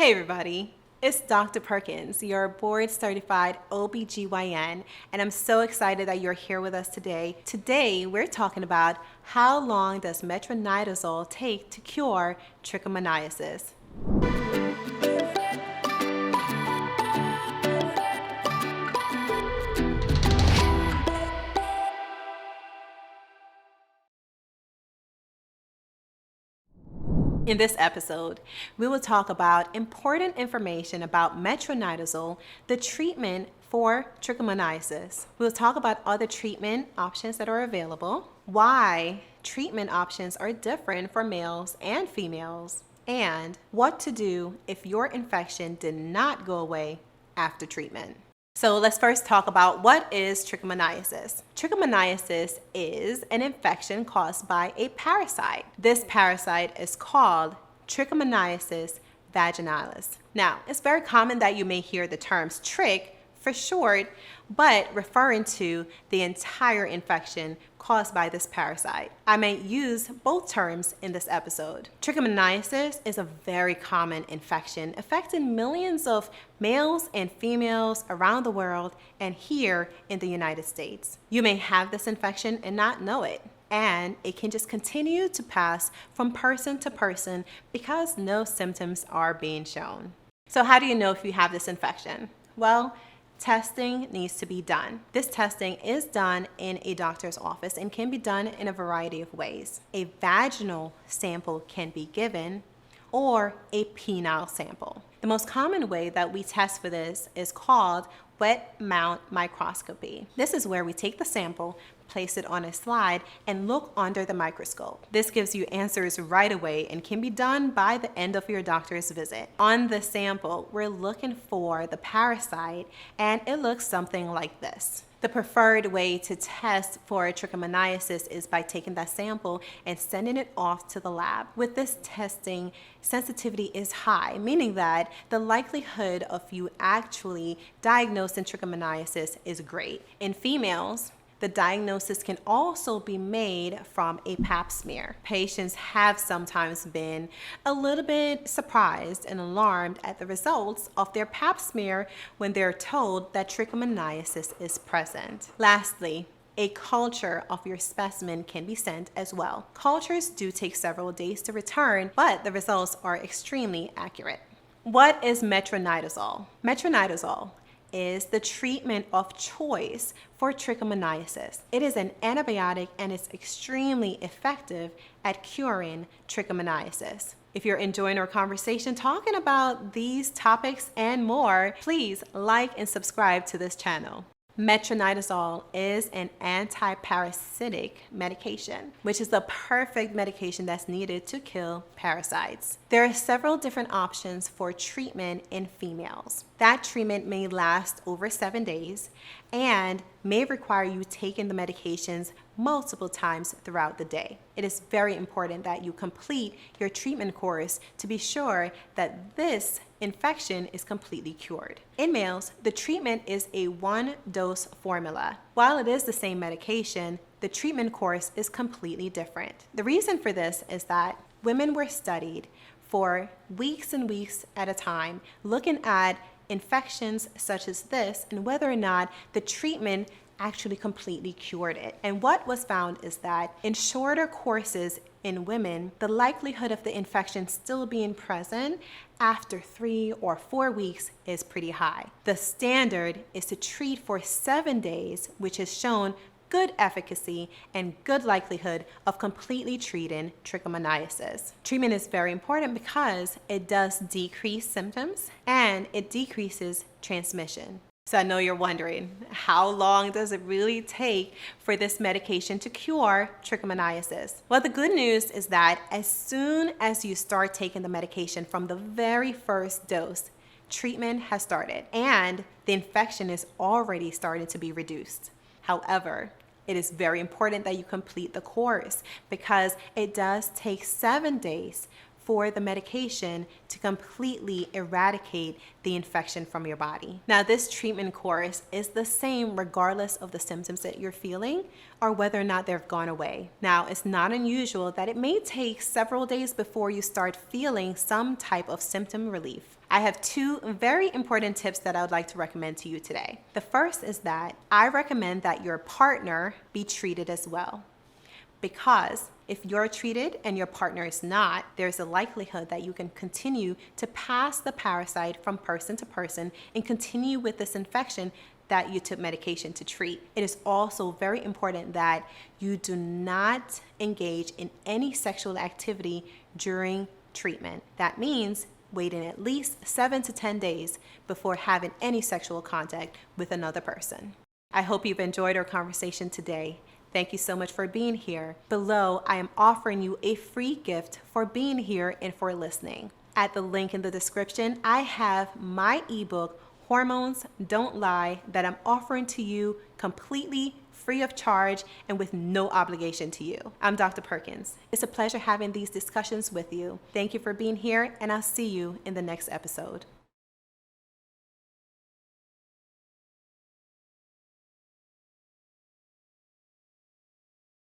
Hey everybody, it's Dr. Perkins, your board certified OBGYN, and I'm so excited that you're here with us today. Today, we're talking about how long does metronidazole take to cure trichomoniasis. In this episode, we will talk about important information about metronidazole, the treatment for trichomoniasis. We'll talk about other treatment options that are available, why treatment options are different for males and females, and what to do if your infection did not go away after treatment. So let's first talk about what is trichomoniasis. Trichomoniasis is an infection caused by a parasite. This parasite is called Trichomoniasis vaginalis. Now, it's very common that you may hear the terms trich for short, but referring to the entire infection caused by this parasite. I may use both terms in this episode. Trichomoniasis is a very common infection affecting millions of males and females around the world and here in the United States. You may have this infection and not know it, and it can just continue to pass from person to person because no symptoms are being shown. So how do you know if you have this infection? Well, testing needs to be done. This testing is done in a doctor's office and can be done in a variety of ways. A vaginal sample can be given or a penile sample. The most common way that we test for this is called wet mount microscopy. This is where we take the sample, place it on a slide, and look under the microscope. This gives you answers right away and can be done by the end of your doctor's visit. On the sample, we're looking for the parasite, and it looks something like this. The preferred way to test for trichomoniasis is by taking that sample and sending it off to the lab. With this testing, sensitivity is high, meaning that the likelihood of you actually diagnosing trichomoniasis is great. In females, the diagnosis can also be made from a pap smear. Patients have sometimes been a little bit surprised and alarmed at the results of their pap smear when they're told that trichomoniasis is present. Lastly, a culture of your specimen can be sent as well. Cultures do take several days to return, but the results are extremely accurate. What is metronidazole? Metronidazole is the treatment of choice for trichomoniasis. It is an antibiotic and it's extremely effective at curing trichomoniasis. If you're enjoying our conversation talking about these topics and more, please like and subscribe to this channel. Metronidazole is an anti-parasitic medication, which is the perfect medication that's needed to kill parasites. There are several different options for treatment in females. That treatment may last over 7 days and may require you taking the medications multiple times throughout the day. It is very important that you complete your treatment course to be sure that this infection is completely cured. In males, the treatment is a one-dose formula. While it is the same medication, the treatment course is completely different. The reason for this is that women were studied for weeks and weeks at a time, looking at infections such as this and whether or not the treatment actually completely cured it. And what was found is that in shorter courses in women, the likelihood of the infection still being present after 3 or 4 weeks is pretty high. The standard is to treat for 7 days, which has shown good efficacy and good likelihood of completely treating trichomoniasis. Treatment is very important because it does decrease symptoms and it decreases transmission. So I know you're wondering, how long does it really take for this medication to cure trichomoniasis? Well, the good news is that as soon as you start taking the medication from the very first dose, treatment has started and the infection is already starting to be reduced. However, it is very important that you complete the course because it does take 7 days for the medication to completely eradicate the infection from your body. Now, this treatment course is the same regardless of the symptoms that you're feeling or whether or not they've gone away. Now, it's not unusual that it may take several days before you start feeling some type of symptom relief. I have two very important tips that I would like to recommend to you today. The first is that I recommend that your partner be treated as well. Because if you're treated and your partner is not, there's a likelihood that you can continue to pass the parasite from person to person and continue with this infection that you took medication to treat. It is also very important that you do not engage in any sexual activity during treatment. That means waiting at least 7 to 10 days before having any sexual contact with another person. I hope you've enjoyed our conversation today. Thank you so much for being here. Below, I am offering you a free gift for being here and for listening. At the link in the description, I have my ebook, Hormones Don't Lie, that I'm offering to you completely free of charge and with no obligation to you. I'm Dr. Perkins. It's a pleasure having these discussions with you. Thank you for being here, and I'll see you in the next episode.